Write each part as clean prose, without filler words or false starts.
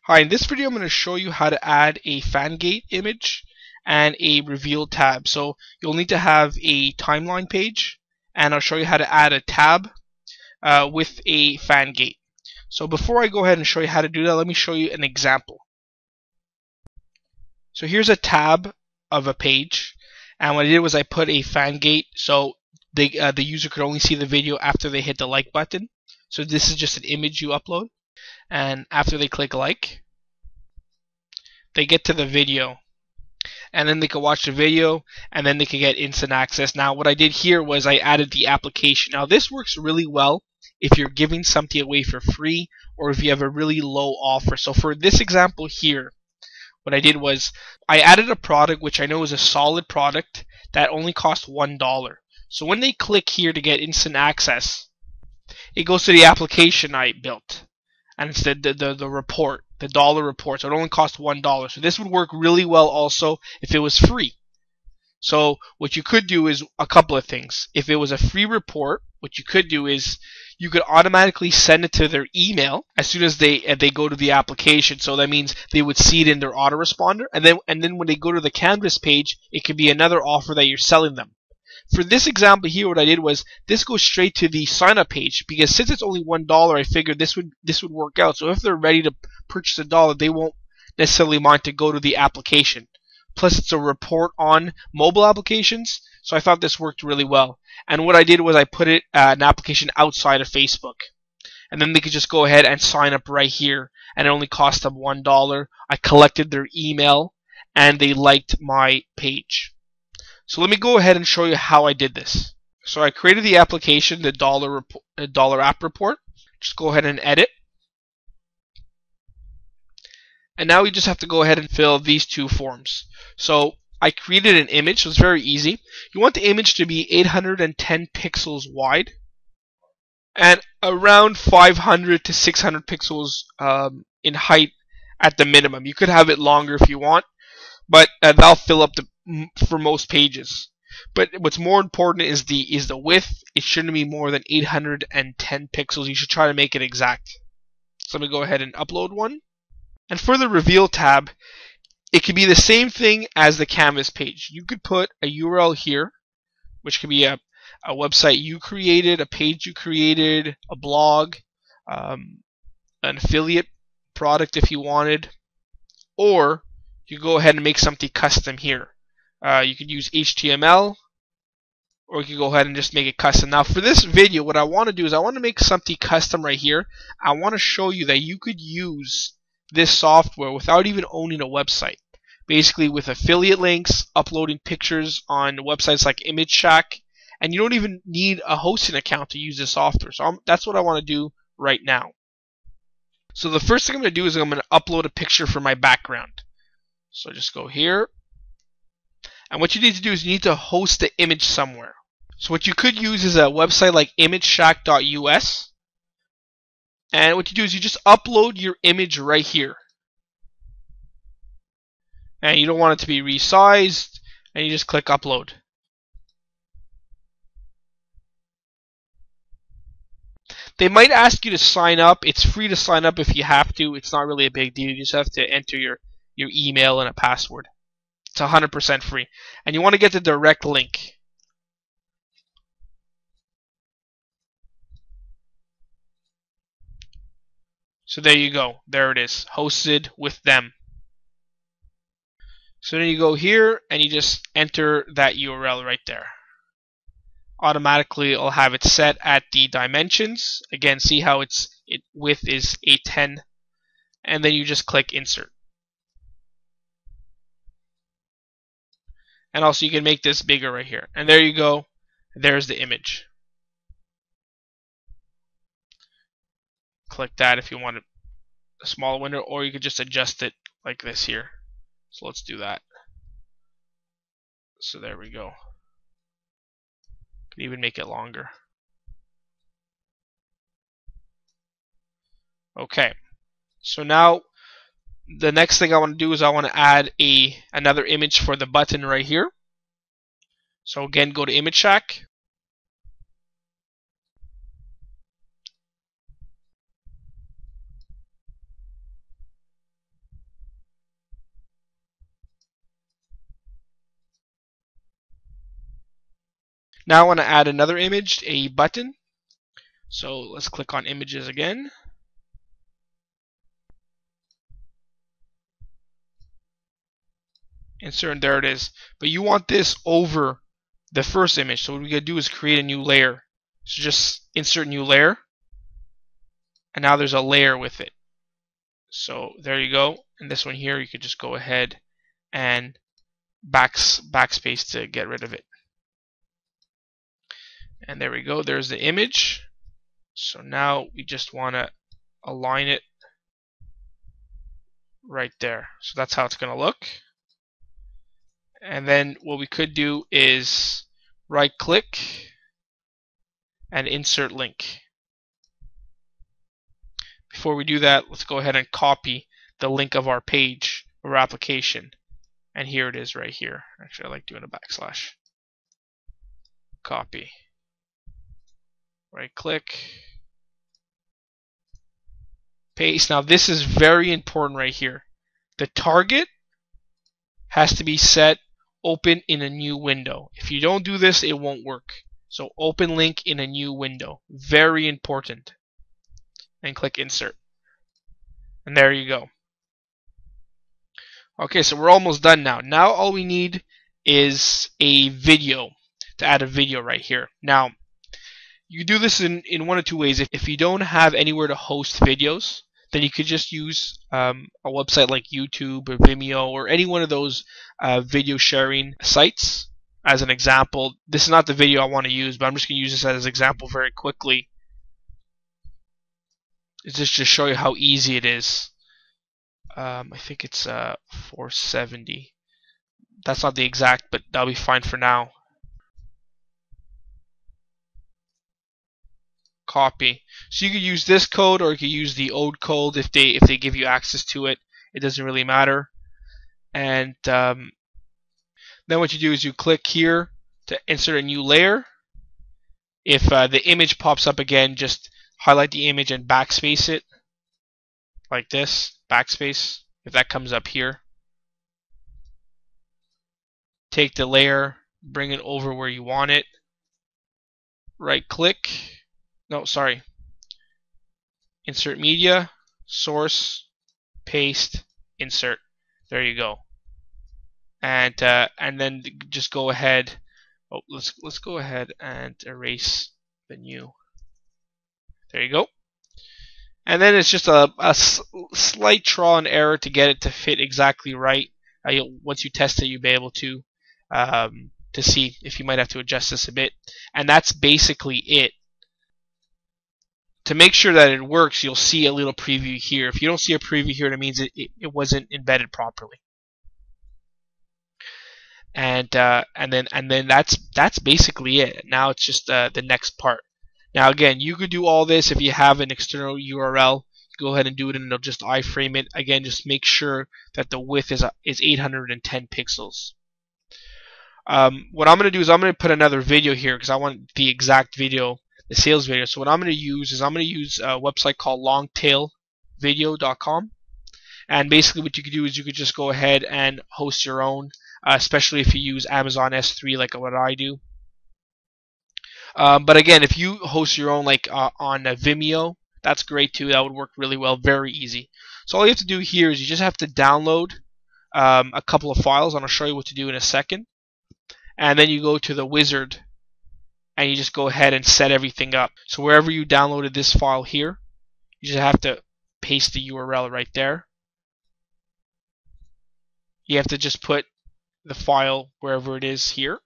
Hi, in this video I'm going to show you how to add a Fangate image and a reveal tab. So you'll need to have a timeline page, and I'll show you how to add a tab with a Fangate. So before I go ahead and show you how to do that, let me show you an example. So here's a tab of a page, and what I did was I put a Fangate so the user could only see the video after they hit the like button. So this is just an image you upload, and after they click like, they get to the video, and then they can watch the video, and then they can get instant access. Now what I did here was I added the application. Now this works really well if you're giving something away for free or if you have a really low offer. So for this example here, what I did was I added a product which I know is a solid product that only cost $1. So when they click here to get instant access, it goes to the application I built, and it's the report, the dollar report. So it only costs $1. So this would work really well also if it was free. So what you could do is a couple of things. If it was a free report, what you could do is you could automatically send it to their email as soon as they go to the application. So that means they would see it in their autoresponder, and then when they go to the Canvas page, it could be another offer that you're selling them. For this example here, what I did was this goes straight to the sign up page, because since it's only $1, I figured this would work out. So if they're ready to purchase $1, they won't necessarily mind to go to the application. Plus it's a report on mobile applications, so I thought this worked really well. And what I did was I put it an application outside of Facebook, and then they could just go ahead and sign up right here, and it only cost them $1. I collected their email, and they liked my page. So let me go ahead and show you how I did this. So I created the application, the dollar app report. Just go ahead and edit. And now we just have to go ahead and fill these two forms. So I created an image, so it's very easy. You want the image to be 810 pixels wide and around 500 to 600 pixels in height at the minimum. You could have it longer if you want, but that'll fill up for most pages. But what's more important is the width. It shouldn't be more than 810 pixels. You should try to make it exact. So I'm going to go ahead and upload one. And for the reveal tab, it could be the same thing as the Canvas page. You could put a URL here, which could be a website you created, a page you created, a blog, an affiliate product if you wanted, or you go ahead and make something custom here. You could use HTML, or you can go ahead and just make it custom. Now for this video, what I want to do is I want to make something custom right here. I want to show you that you could use this software without even owning a website. Basically with affiliate links, uploading pictures on websites like ImageShack, and you don't even need a hosting account to use this software. So that's what I want to do right now. So the first thing I'm going to do is I'm going to upload a picture for my background. So just go here. And what you need to do is you need to host the image somewhere. So what you could use is a website like imageshack.us. And what you do is you just upload your image right here. And you don't want it to be resized, and you just click upload. They might ask you to sign up. It's free to sign up if you have to. It's not really a big deal. You just have to enter your email and a password. It's 100% free. And you want to get the direct link. So there you go. There it is. Hosted with them. So then you go here and you just enter that URL right there. Automatically it'll have it set at the dimensions. Again, see how its width is 810. And then you just click insert. And also you can make this bigger right here. And there you go. There's the image. Click that if you want a smaller window, or you could just adjust it like this here. So let's do that. So there we go. Can even make it longer. Okay. So now the next thing I want to do is I want to add another image for the button right here. So again, go to ImageShack. Now I want to add another image, a button. So let's click on images again. Insert, and there it is. But you want this over the first image. So what we gotta do is create a new layer. So just insert new layer. And now there's a layer with it. So there you go. And this one here, you could just go ahead and backspace to get rid of it. And there we go. There's the image. So now we just want to align it right there. So that's how it's going to look. And then what we could do is right click and insert link. Before we do that, let's go ahead and copy the link of our page or application. And here it is right here. Actually, I like doing a backslash. Copy. Right click. Paste. Now this is very important right here. The target has to be set open in a new window. If you don't do this, it won't work. So open link in a new window. Very important. And click insert. And there you go. Okay, so we're almost done now. Now all we need is a video, to add a video right here. Now, you do this in one of two ways. If you don't have anywhere to host videos, then you could just use a website like YouTube or Vimeo or any one of those video sharing sites. As an example, this is not the video I want to use, but I'm just going to use this as an example very quickly. It's just to show you how easy it is. I think it's 470. That's not the exact, but that'll be fine for now. Copy. So you could use this code, or you could use the old code if they give you access to it. It doesn't really matter. And then what you do is you click here to insert a new layer. If the image pops up again, just highlight the image and backspace it like this. Backspace. If that comes up here, take the layer, bring it over where you want it. Right click. No, sorry. Insert media, source, paste, insert. There you go. And then just go ahead. Oh, let's go ahead and erase the new. There you go. And then it's just a slight trial and error to get it to fit exactly right. Once you test it, you'll be able to see if you might have to adjust this a bit. And that's basically it. To make sure that it works, you'll see a little preview here. If you don't see a preview here, that means it wasn't embedded properly. And then that's basically it. Now it's just the next part. Now again, you could do all this if you have an external URL. Go ahead and do it, and it'll just iframe it. Again, just make sure that the width is 810 pixels. What I'm going to do is I'm going to put another video here because I want the exact video, the sales video. So what I'm going to use is I'm going to use a website called longtailvideo.com. And basically what you could do is you could just go ahead and host your own, especially if you use Amazon S3 like what I do. But again, if you host your own like on Vimeo, that's great too. That would work really well, very easy. So all you have to do here is you just have to download a couple of files. I'm going to show you what to do in a second. And then you go to the wizard and you just go ahead and set everything up. So wherever you downloaded this file here, you just have to paste the URL right there. You have to just put the file wherever it is here.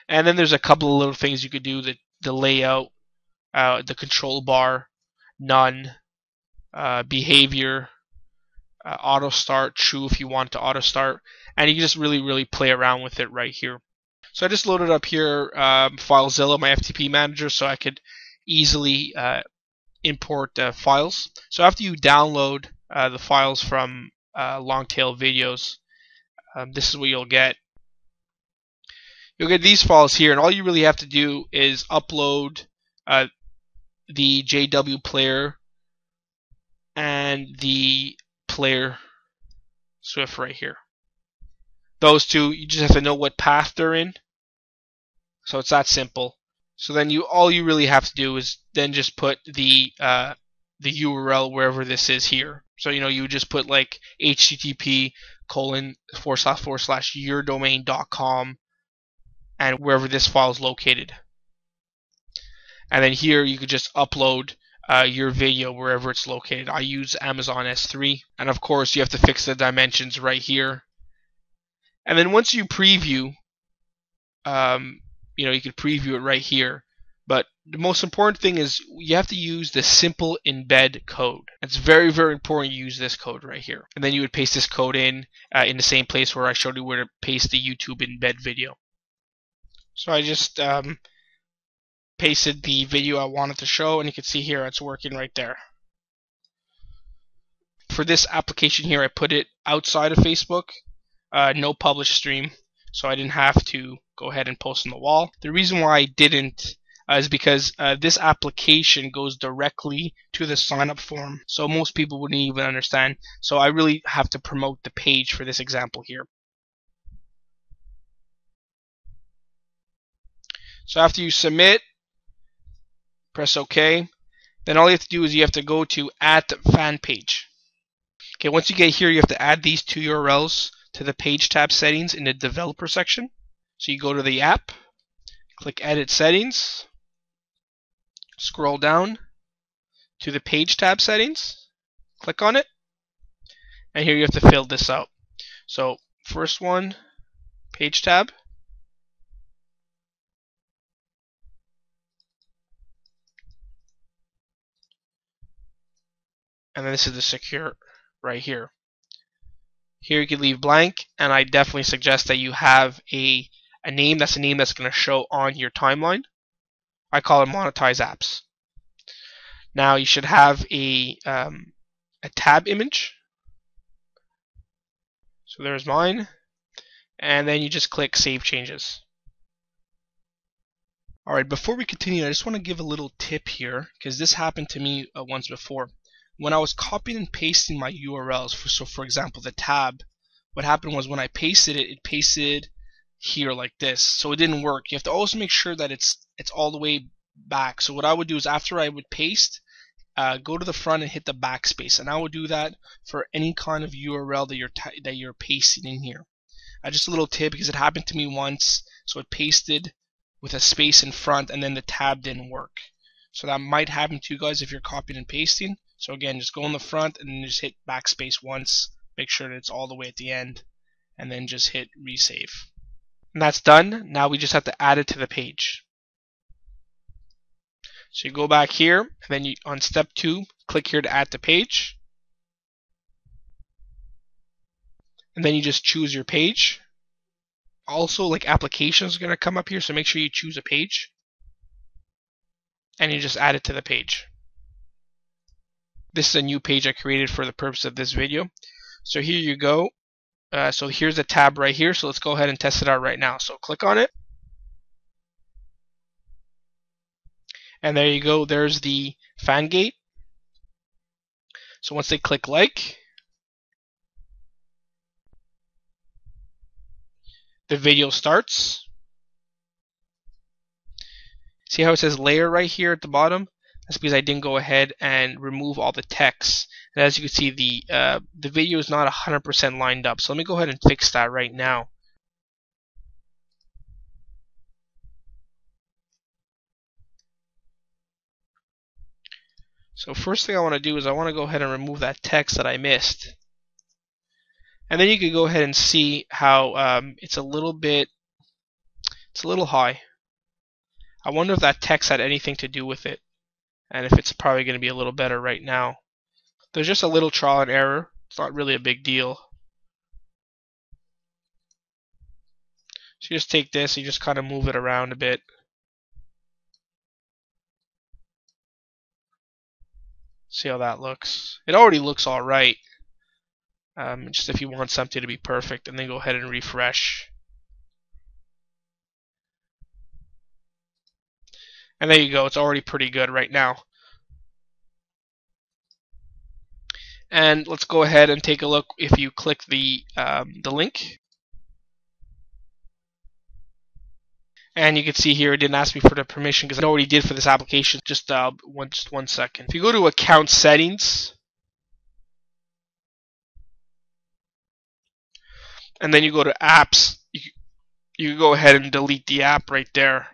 And then there's a couple of little things you could do: the layout, the control bar, none, behavior, auto start, true if you want to auto start, and you can just really play around with it right here. So I just loaded up here FileZilla, my FTP manager, so I could easily import files. So after you download the files from Longtail Videos, this is what you'll get. You'll get these files here, and all you really have to do is upload the JW player and the player Swift right here. Those two, you just have to know what path they're in. So it's that simple. So then all you really have to do is then just put the URL wherever this is here. So you just put like http://yourdomain.com and wherever this file is located. And then here you could just upload your video wherever it's located. I use Amazon S3, and of course you have to fix the dimensions right here. And then once you preview, you could preview it right here. But the most important thing is you have to use the simple embed code. It's very, very important you use this code right here. And then you would paste this code in the same place where I showed you where to paste the YouTube embed video. So I just pasted the video I wanted to show, and you can see here it's working right there. For this application here, I put it outside of Facebook, no publish stream, so I didn't have to go ahead and post on the wall. The reason why I didn't is because this application goes directly to the sign up form, so most people wouldn't even understand. So I really have to promote the page for this example here. So after you submit, press OK. Then all you have to do is you have to go to Add Fan Page. Okay, once you get here, you have to add these two URLs to the Page tab settings in the Developer section. So you go to the app, click Edit Settings, scroll down to the Page tab settings, click on it, and here you have to fill this out. So first one, Page tab. And then this is the secure right here. Here you can leave blank, and I definitely suggest that you have a name that's going to show on your timeline. I call it Monetize Apps. Now you should have a tab image. So there's mine, and then you just click Save Changes. Alright, before we continue, I just want to give a little tip here, because this happened to me once before. When I was copying and pasting my URLs, for example the tab, what happened was when I pasted it, it pasted here like this, so it didn't work. You have to also make sure that it's all the way back. So what I would do is after I would paste, go to the front and hit the backspace, and I would do that for any kind of URL that you're pasting in here. Just a little tip, because it happened to me once. So it pasted with a space in front, and then the tab didn't work. So that might happen to you guys if you're copying and pasting. So again, just go in the front and then just hit backspace once, make sure that it's all the way at the end, and then just hit resave. And that's done. Now we just have to add it to the page. So you go back here, and then on step 2, click here to add the page. And then you just choose your page. Also, like applications are going to come up here, so make sure you choose a page. And you just add it to the page. This is a new page I created for the purpose of this video. So here you go. So here's a tab right here. So let's go ahead and test it out right now. So click on it. And there you go. There's the fan gate. So once they click like, the video starts. See how it says layer right here at the bottom? That's because I didn't go ahead and remove all the text. And as you can see, the video is not 100% lined up. So let me go ahead and fix that right now. So first thing I want to do is I want to go ahead and remove that text that I missed. And then you can go ahead and see how it's a little high. I wonder if that text had anything to do with it, and if it's probably going to be a little better right now. There's just a little trial and error. It's not really a big deal. So you just take this, you just kind of move it around a bit. See how that looks. It already looks alright. Just if you want something to be perfect, and then go ahead and refresh. And there you go, it's already pretty good right now. And let's go ahead and take a look. If you click the link, And you can see here it didn't ask me for the permission because I know what he did for this application. Just one second. If you go to account settings, and then you go to apps, you can go ahead and delete the app right there.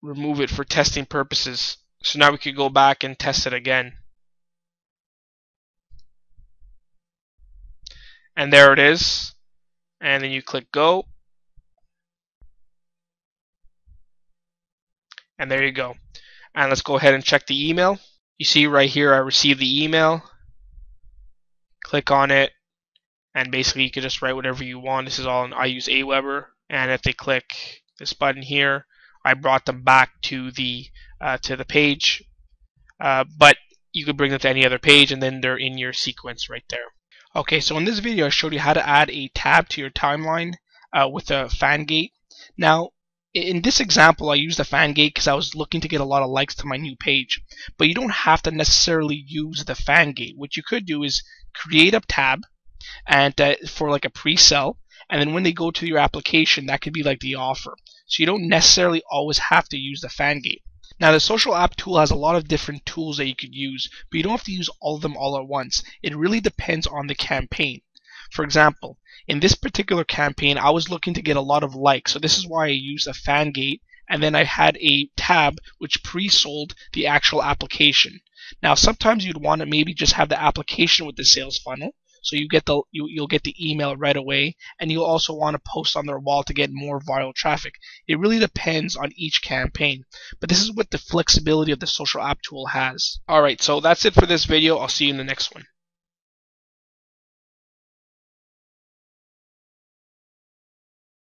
Remove it for testing purposes. So now we could go back and test it again. And there it is. And then you click go. And there you go. And let's go ahead and check the email. You see right here I received the email. Click on it. And basically you can just write whatever you want. This is all in I use Aweber. And if they click this button here, I brought them back to the page. But you could bring them to any other page and then they're in your sequence right there. Okay, so in this video I showed you how to add a tab to your timeline with a fan gate. Now, in this example I used a fan gate because I was looking to get a lot of likes to my new page. But you don't have to necessarily use the fan gate. What you could do is create a tab and for like a pre-sell, and then when they go to your application, that could be like the offer. So you don't necessarily always have to use the fan gate. Now the social app tool has a lot of different tools that you could use, but you don't have to use all of them all at once. It really depends on the campaign. For example, in this particular campaign, I was looking to get a lot of likes, so this is why I used a fan gate, and then I had a tab which pre-sold the actual application. Now sometimes you'd want to maybe just have the application with the sales funnel, so you'll get the email right away, and you'll also want to post on their wall to get more viral traffic. It really depends on each campaign, but this is what the flexibility of the social app tool has. Alright, so that's it for this video. I'll see you in the next one.